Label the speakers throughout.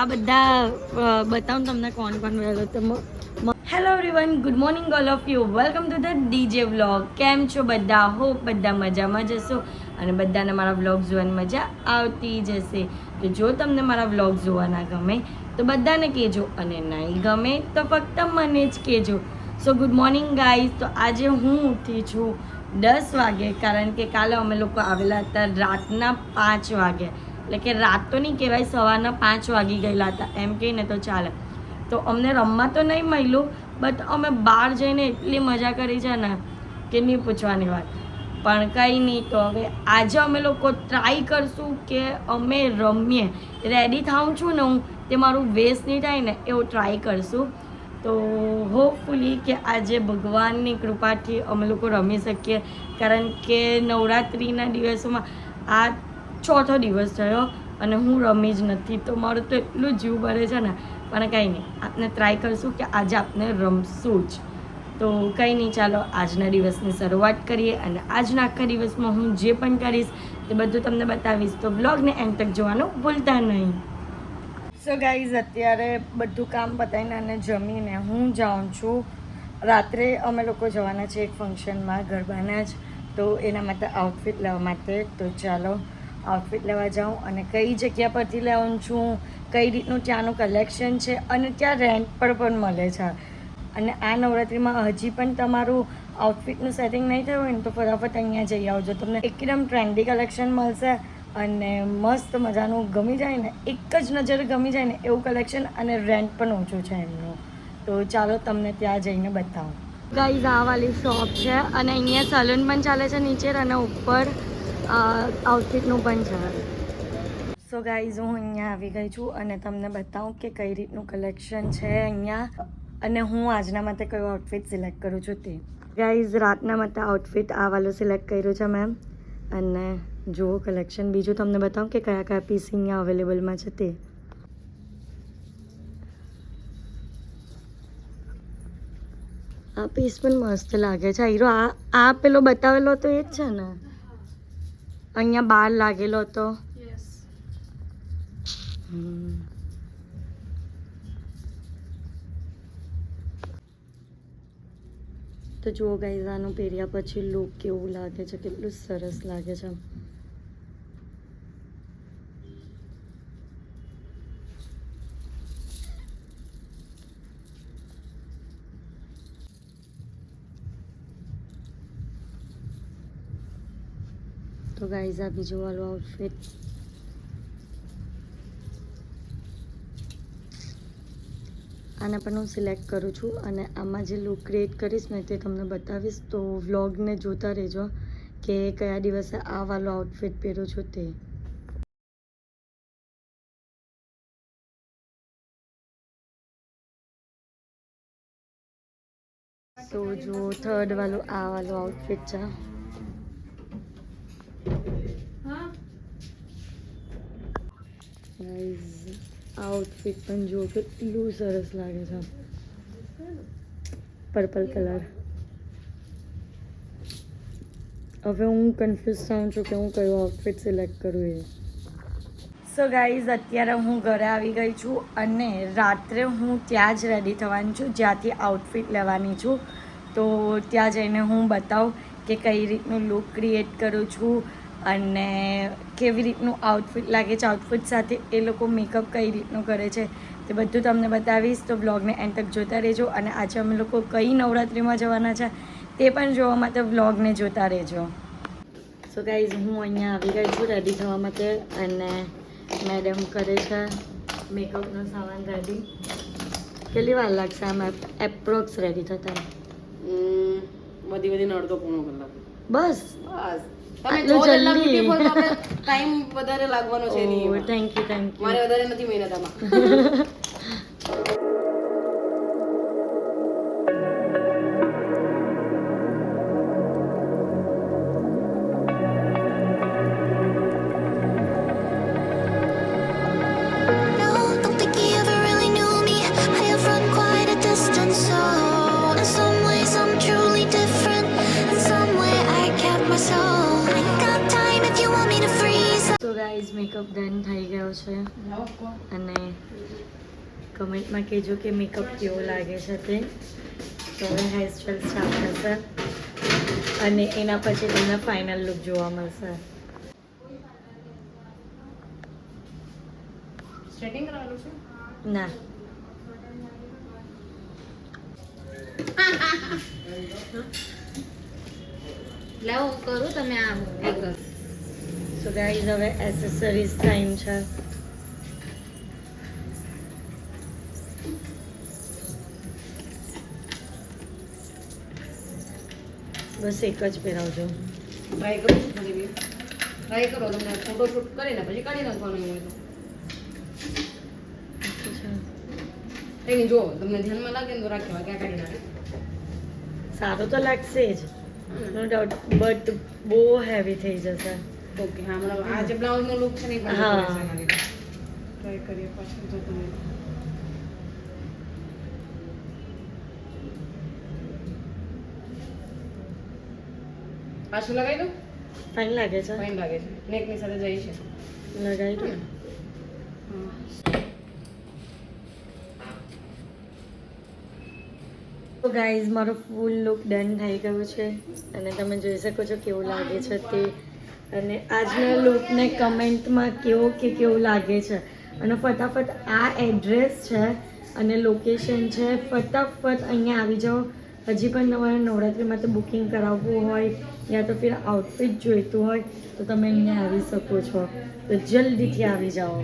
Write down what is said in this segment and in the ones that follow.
Speaker 1: આ બધા બતાવું તમને કોણ કોણ વહેલો તો hello everyone, good morning all of you, welcome to the DJ vlog. કેમ છો બધા? હોપ બધા મજામાં જશો અને બધાને મારા વ્લોગ જોવાની મજા આવતી જશે. તો જો તમને મારા વ્લોગ જોવાના ગમે તો બધાને કહેજો અને નહીં ગમે તો ફક્ત મને જ કહેજો. સો ગુડ મોર્નિંગ ગાઈઝ. તો આજે હું ઉઠી છું 10 વાગે, કારણ કે કાલે અમે લોકો આવેલા હતા રાતના 5 વાગે, એટલે કે રાત તો નહીં કહેવાય, સવારના 5 વાગી ગયેલા હતા એમ કહીને તો ચાલે. તો અમને રમવા તો નહીં મળ્યું, બટ અમે બહાર જઈને એટલી મજા કરી છે ને કે નહીં પૂછવાની વાત. પણ કંઈ નહીં, તો હવે આજે અમે લોકો ટ્રાય કરશું કે અમે રમીએ. રેડી થાઉં છું ને હું, તે મારું વેસ્ટ નહીં થાય ને એવું ટ્રાય કરશું. તો હોપફુલી કે આજે ભગવાનની કૃપાથી અમે લોકો રમી શકીએ, કારણ કે નવરાત્રિના દિવસોમાં આ ચોથો દિવસ થયો અને હું રમી જ નથી. તો મારું તો એટલું જીવ બળે છે ને, પણ કંઈ નહીં, આપણે ટ્રાય કરશું કે આજે આપણે રમશું જ. તો કંઈ નહીં, ચાલો આજના દિવસની શરૂઆત કરીએ અને આજના આખા દિવસમાં હું જે પણ કરીશ તે બધું તમને બતાવીશ. તો બ્લોગને એન્ડ તક જોવાનું ભૂલતા નહીં. સો ગાઈઝ, અત્યારે બધું કામ પતાવીને અને જમીને હું જાઉં છું. રાત્રે અમે લોકો જવાના છે એક ફંક્શનમાં, ગરબાના જ, તો એના માટે આઉટફિટ લેવા માટે. તો ચાલો આઉટફિટ લેવા જાઉં અને કઈ જગ્યા પરથી લેવાનું છું, કઈ રીતનું ત્યાંનું કલેક્શન છે અને ત્યાં રેન્ટ પર પણ મળે છે. અને આ નવરાત્રિમાં હજી પણ તમારું આઉટફિટનું સેટિંગ નહીં થયું હોય ને તો ફટાફટ અહીંયા જઈ આવજો. તમને એકદમ ટ્રેન્ડી કલેક્શન મળશે અને મસ્ત મજાનું ગમી જાય ને, એક જ નજરે ગમી જાય ને એવું કલેક્શન, અને રેન્ટ પણ ઓછું છે એમનું. તો ચાલો તમને ત્યાં જઈને બતાવું. ગાઈઝ, આ વાલી શોપ છે અને અહીંયા સલૂન પણ ચાલે છે નીચે, અને ઉપર આઉટફિટનું પણ છે. સો ગાઈઝ, હું અહીંયા આવી ગઈ છું અને તમને બતાવું કે કઈ રીતનું કલેક્શન છે અહીંયા, અને હું આજના માટે કયો આઉટફિટ સિલેક્ટ કરું છું તે. ગાઈઝ, રાતના માટે આઉટફિટ આ વાળું સિલેક્ટ કર્યું છે મેમ, અને જુઓ કલેક્શન. બીજું તમને બતાવું કે કયા કયા પીસ અહીંયા અવેલેબલમાં છે તે. આ પીસ પણ મસ્ત લાગે છે. હીરો આ પેલો બતાવેલો તો એ જ છે ને, અહીંયા બહાર લાગેલો હતો. તો જુઓ ગાઈઝ, આનું પહેર્યા પછી લુક કેવું લાગે છે, કેટલું સરસ લાગે છે. તો ગાઈઝ, આ બીજું વાળું આઉટફિટ. આને પણ હું સિલેક્ટ કરું છું અને આમાં જે લુક ક્રિએટ કરીશ ને તે તમને બતાવીશ. તો વ્લોગને જોતા રહેજો કે કયા દિવસે આ વાળો આઉટફિટ પહેરું છું તે. તો જો થર્ડ વાળું આ વાળું આઉટફિટ છે. આઉટફિટ પણ જુઓ કેટલું સરસ લાગે છે, પર્પલ કલર. હવે હું કન્ફ્યુઝ થાઉં છું કે હું કયો આઉટફિટ સિલેક્ટ કરું એ. સો ગાઈઝ, અત્યારે હું ઘરે આવી ગઈ છું અને રાત્રે હું ત્યાં જ રેડી થવાની છું જ્યાંથી આઉટફિટ લેવાની છું. તો ત્યાં જઈને હું બતાવું કે કઈ રીતનું લુક ક્રિએટ કરું છું અને કેવી રીતનું આઉટફિટ લાગે છે. આઉટફિટ સાથે એ લોકો મેકઅપ કઈ રીતનું કરે છે તે બધું તમને બતાવીશ. તો વ્લોગને એન્ડ તક જોતા રહેજો અને આજે અમે લોકો કઈ નવરાત્રિમાં જવાના છે તે પણ જોવા માટે વ્લોગને જોતા રહેજો. સો ગાઈઝ, હું અહીંયા આવી ગઈ છું રેડી થવા માટે અને મેડમ કરે છે મેકઅપનો સામાન રેડી. કેટલી વાર લાગશે આમ એપ્રોક્સ રેડી થતા?
Speaker 2: બધી અડધો પોણો કલાક
Speaker 1: બસ.
Speaker 2: ટાઈમ વધારે લાગવાનો છે.
Speaker 1: Thank you.
Speaker 2: મારે વધારે નથી મહેનત આમાં.
Speaker 1: ગાઈઝ મેકઅપ ડન થઈ ગયો છે અને કમેન્ટમાં કહેજો કે મેકઅપ કેવો લાગે છે તે. તો હવે હેરસ્ટાઈલ સ્ટાર્ટ થશે અને એના પછી તમને ફાઇનલ લુક જોવા મળશે.
Speaker 2: સ્ટ્રેટિંગ કરાવેલું છે?
Speaker 1: ના,
Speaker 2: લાવો કરું તમે આ એક
Speaker 1: તો ગાઈઝ હવે એસેસરીઝ ટાઈમ છે. બસ એક જ પહેરાવજો.
Speaker 2: ટ્રાય કરું છું થોડી બી ટ્રાય કરો તમને ફોટોશૂટ કરીને પછી કાઢી નાખવાનું હોય તો કંઈ નહીં. જો તમને ધ્યાનમાં લાગે ને તો રાખ્યો ક્યાં કાઢી નાખે.
Speaker 1: સારું તો લાગશે જ, નો ડાઉટ, બટ બહુ હેવી થઈ જશે.
Speaker 2: ઓકે હા, બરાબર. આ જે બ્લાઉઝનો લુક છે ને એ પણ
Speaker 1: હા.
Speaker 2: ટ્રાય કરીએ પાછું તો તમે પાછું લગાવી દો.
Speaker 1: ફાઇન લાગે છે,
Speaker 2: ફાઇન લાગે છે. નેકની સાથે જાય છે.
Speaker 1: લગાવી દો. તો ગાઈઝ મારો ફૂલ લુક ડન થઈ ગયું છે અને તમે જોઈ શકો છો કેવું લાગે છે તે. અને આજના લુકને કમેન્ટમાં કેવો કે કેવું લાગે છે. અને ફટાફટ આ એડ્રેસ છે અને લોકેશન છે, ફટાફટ અહીંયા આવી જાઓ. હજી પણ તમારે નવરાત્રિ માટે બુકિંગ કરાવવું હોય યા તો ફિર આઉટફિટ જોઈતું હોય તો તમે અહીંયા આવી શકો છો. તો જલ્દીથી આવી જાઓ.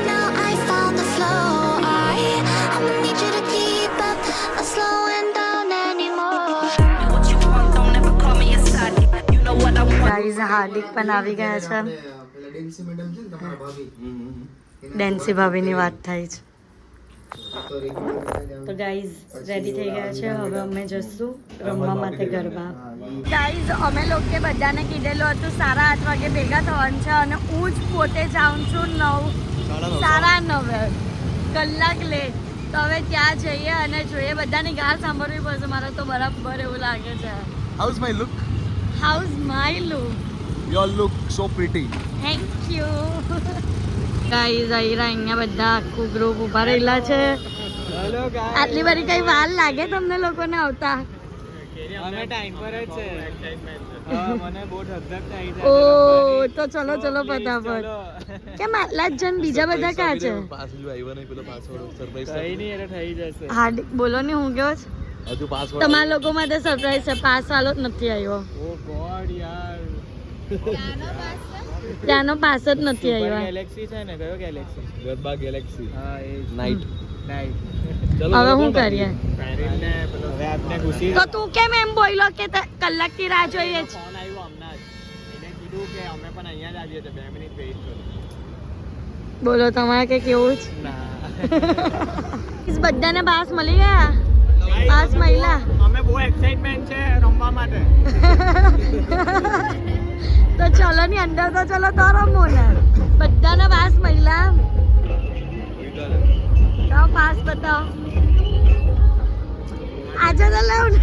Speaker 3: Now I found the flow. I'ma need you to keep up, not slowing down anymore. What you want, don't ever call me a side. You know what I want.
Speaker 1: Guys Hardik પણ આવી ગયા છે. ડેન્સી ભાભીની વાત થાય છે. તો ગાઈઝ રેડી થઈ ગયા છે. હવે અમે જશું રમવા માટે ગરબા. ગાઈઝ અમે લોકોએ બધાને કીધેલું હતું 8:30 વાગે ભેગા થવાનું છે અને હું જ પોતે જાઉં છું 9:30 કલાક લેટ. તો હવે ત્યાં જઈએ અને જોઈએ. બધાની ગાળ સાંભળવી પડશે મારે તો બરાબર એવું લાગે છે.
Speaker 4: How's my look?
Speaker 1: How's my look?
Speaker 4: You all look so pretty.
Speaker 1: Thank you. Guys અહીંયા બધા આખું ગ્રુપ ઊભા રહેલા છે.
Speaker 5: હેલો ગાઈસ,
Speaker 1: આટલી બધી કઈ વાર લાગે તમને લોકોને આવતા?
Speaker 5: અમે ટાઈમ પર જ છે. હા, મને બહુ ધક થઈ
Speaker 1: ઓ
Speaker 5: જાય.
Speaker 1: તો ચલો ચલો ફટાફટ. કેમ આટલા જ જણ? બીજા બધા ક્યાં છે?
Speaker 4: પાછું આવ્યો નહીં પેલો પાસવર્ડ સરપ્રાઈઝ
Speaker 5: થઈ નહીં એટલે થઈ જશે.
Speaker 1: હાર્દિક બોલો ને, હું ગયો છે.
Speaker 4: હજુ પાસવર્ડ
Speaker 1: તમારા લોકો માટે સરપ્રાઈઝ છે. પાસ વાળો જ નથી આવ્યો.
Speaker 5: ઓ ગોડ યાર.
Speaker 1: ત્યાંનો પાસ જ નથી આવ્યો.
Speaker 5: ગેલેક્સી છે ને, કયો ગેલેક્સી?
Speaker 4: ગરબા ગેલેક્સી
Speaker 5: હા એ
Speaker 4: નાઇટ.
Speaker 5: નાઈટ.
Speaker 1: હવે શું કરીએ?
Speaker 5: હવે આપને ઘૂસી
Speaker 1: તો તું કેમ એમ બોલ્યો કે કલાકથી રાહ જોઈએ છે?
Speaker 5: ફોન આવ્યો હમણાં જ. એને કીધું કે અમે પણ અહીંયા જ આવીએ છીએ, 2 મિનિટ વેઇટ કરો.
Speaker 1: બોલો તમારે કે કેવું છે?
Speaker 5: ના
Speaker 1: બધાને પાસ મળી ગયા? પાસ મહિલા
Speaker 5: અમે બહુ એક્સાઇટમેન્ટ છે રમવા માટે.
Speaker 1: તો ચલો ની અંદર તો ચલો તો રમો ને. બધાને પાસ મહિલા તો પાસ બતાવો. આજે તો લઉં ને.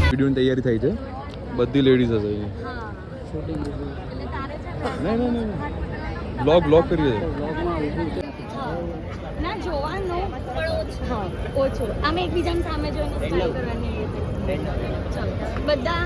Speaker 4: વિડીયોની તૈયારી થઈ છે બધી લેડીઝ હશે અહીંયા નહીં બ્લોગ કરીએ
Speaker 1: ના જોવાનું હા ઓછું આમે એકબીજાની સામે જોઈને સ્માઈલ કરવાની ચાલો બધા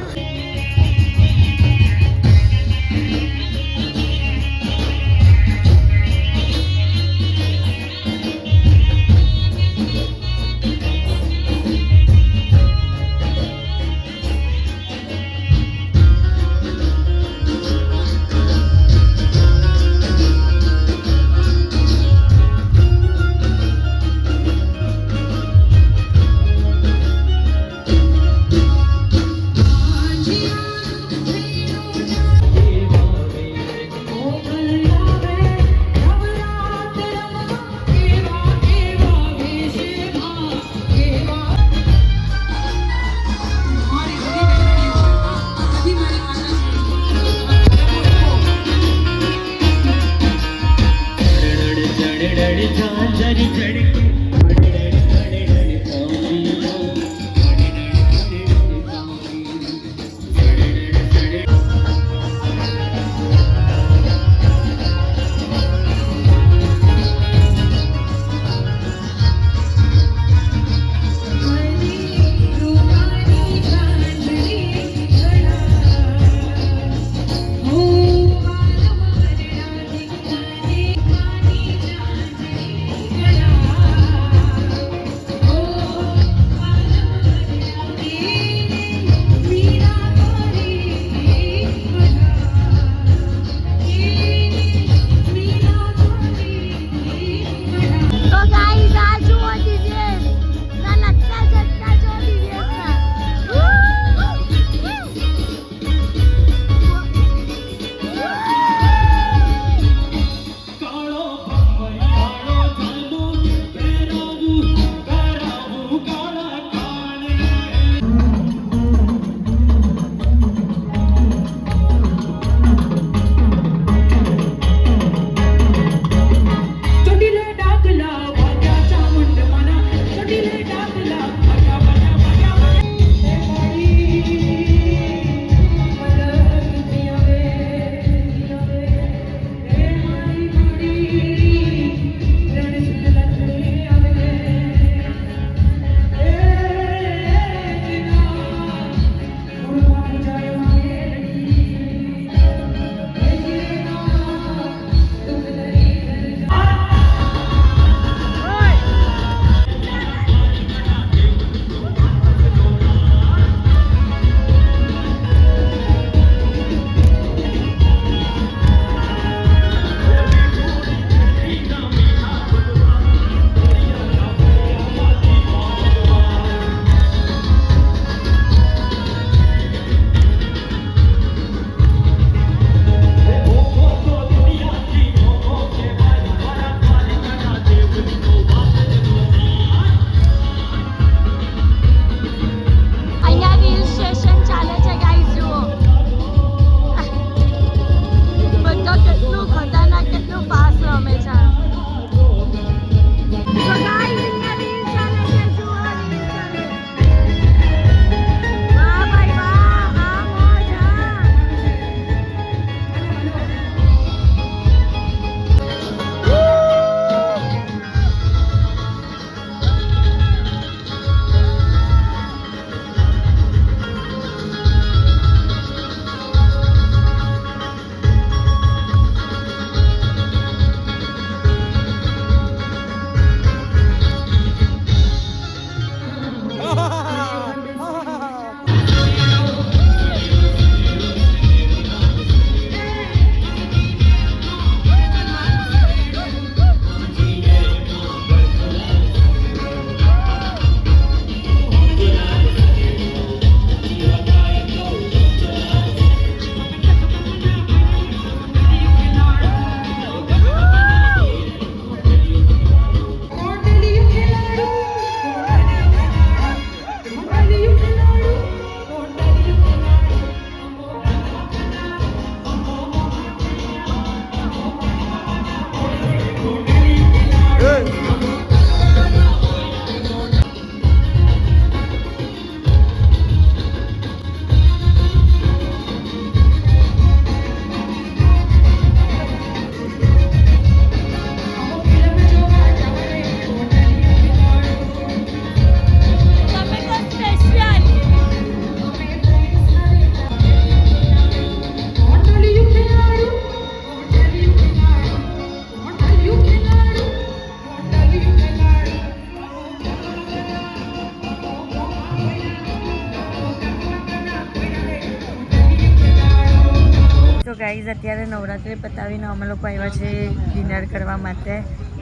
Speaker 1: અત્યારે નવરાત્રિ પતાવીને અમે લોકો આવ્યા છે ડિનર કરવા માટે.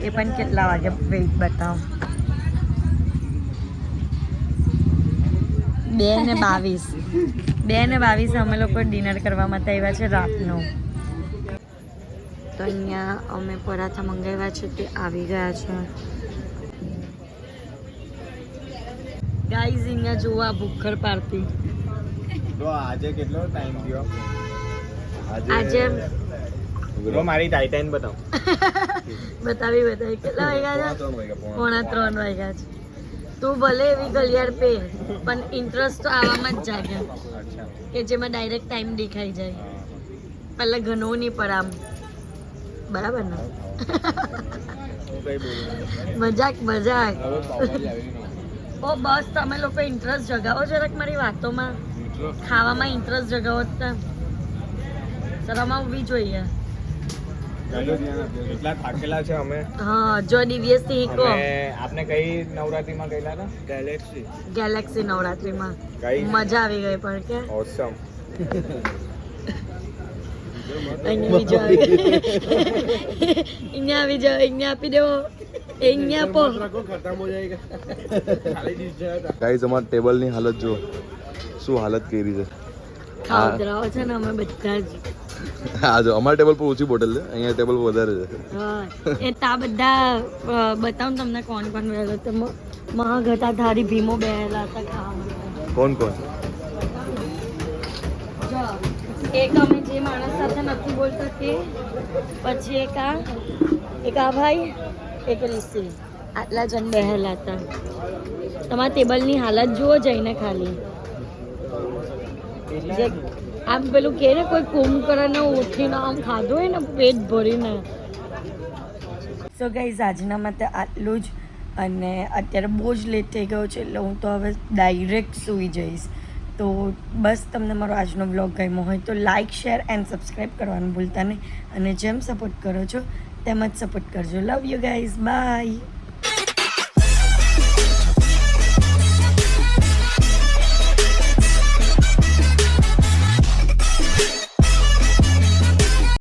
Speaker 1: એ પણ કેટલા વાગે વેઇટ બતાવો 2:22 અમે લોકો ડિનર કરવા માટે આવ્યા છે રાતનું. તો અહીંયા અમે પરાઠા મંગાવ્યા છે તે આવી ગયા છે. ગાઈઝ અહીંયા જોવા ભૂખર પાર્ટી.
Speaker 5: તો આજે કેટલો ટાઈમ થયો?
Speaker 1: આજે
Speaker 5: તો મારી ટાઈટાઈન બતાવ.
Speaker 1: બતાવી કેટલા વાગ્યા છે? 2:45 વાગ્યા છે. તું ભલે એવી ગલિયાર પે પણ ઇન્ટરેસ્ટ તો આવામાં જ જાગે
Speaker 5: અચ્છા.
Speaker 1: કે જેમાં ડાયરેક્ટ ટાઈમ દેખાઈ જાય. પહેલાં ઘણું નહીં પણ આમ બરાબર ને?
Speaker 5: હું કઈ બોલું?
Speaker 1: મજાક
Speaker 5: હવે પાવભાજી આવી ગઈ.
Speaker 1: ઓ બસ તમે લોકો ઇન્ટરેસ્ટ જગાવો જરાક મારી વાતોમાં. ખાવામાં ઇન્ટરેસ્ટ જગાવો જ શરમ આવવી જોઈએ.
Speaker 5: કેટલા થાકેલા છે અમે.
Speaker 1: હા જો દિવ્યસથી હીકો
Speaker 5: અમે આપને કઈ નવરાત્રીમાં ગયેલા હતા? ગેલેક્સી.
Speaker 1: ગેલેક્સી નવરાત્રીમાં
Speaker 5: કઈ?
Speaker 1: મજા આવી ગઈ પણ કે
Speaker 5: ઓસમ.
Speaker 1: અહીંયા બીજો અહીંયા આવી જાઓ અહીંયા આપી દેવો અહીંયા આપો.
Speaker 4: ગાઈઝ અમારા ટેબલની હાલત જો શું હાલત કરી છે.
Speaker 1: ખાવતરાવો છે ને અમે બધા જ.
Speaker 4: હા જો અમારા ટેબલ પર ઓછી બોટલ છે, અહીંયા ટેબલ પર વધારે છે.
Speaker 1: હા એ તા બધા બતાવું તમને કોણ કોણ બેઠો તો મહાગતા ધારી ભીમો બેહેલા હતા ખાવા માટે.
Speaker 4: કોણ કોણ?
Speaker 1: જો એક અમે જે માણસ સાથે નથી બોલતા તે, પછી એક આ ભાઈ, એક રિશી. આટલા જણ બેહેલા હતા. તમારા ટેબલની હાલત જુઓ જઈને ખાલી. જે આમ પેલું કે ને કોઈ કુંભકર્ણને ઉઠીને આમ ખાધું હોય ને પેટ ભરીને. સો ગાઈઝ આજના માટે આટલું જ. અને અત્યારે બહુ જ લેટ થઈ ગયો છે એટલે હું તો હવે ડાયરેક્ટ સૂઈ જઈશ. તો બસ તમને મારો આજનો બ્લોગ ગમ્યો હોય તો લાઇક શેર એન્ડ સબસ્ક્રાઈબ કરવાનું ભૂલતા નહીં. અને જેમ સપોર્ટ કરો છો તેમ જ સપોર્ટ કરજો. Love you guys, by.